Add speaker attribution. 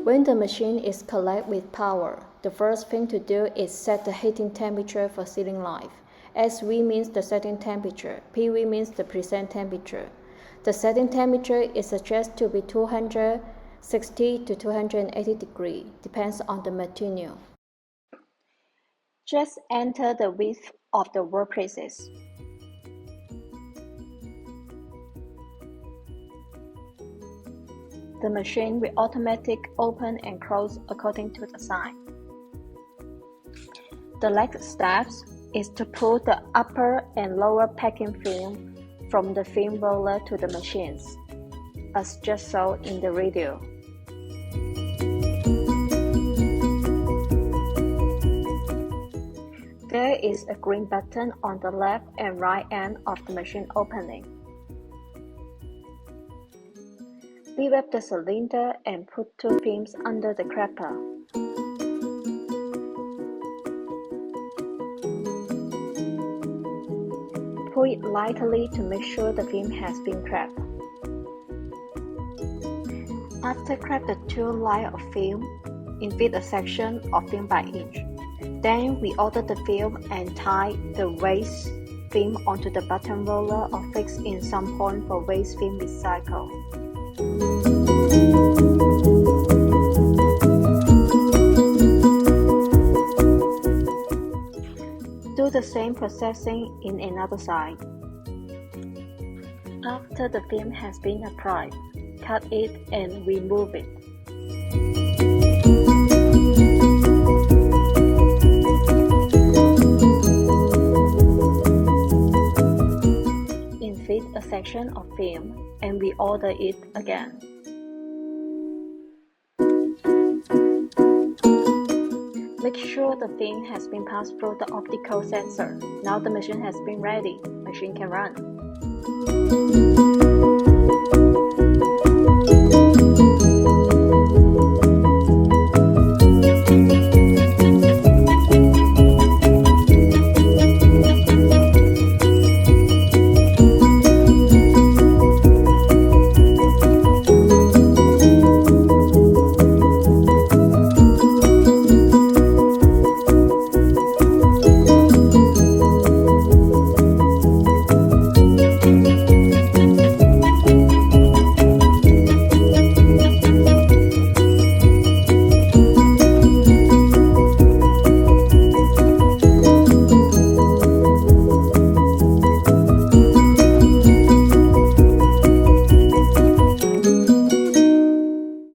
Speaker 1: When the machine is connected with power, the first thing to do is set the heating temperature for sealing life. SV means the setting temperature, PV means the present temperature. The setting temperature is suggested to be 260 to 280 degrees, depends on the material. Just enter the width of the workplaces. The machine will automatically open and close according to the sign. The next step is to pull the upper and lower packing film from the film roller to the machines, as just shown in the video. There is a green button on the left and right end of the machine opening. Lift up the cylinder and put two films under the grabber. Pull it lightly to make sure the film has been grabbed. After grab the two layers of film, inflate a section of film by each. Then we order the film and tie the waste film onto the bottom roller or fix in some point for waste film recycle. Do the same processing in another side. After the film has been applied, cut it and remove it. Inflate a section of film and reorder it again. Make sure the film has been passed through the optical sensor. Now the machine has been ready. Machine can run.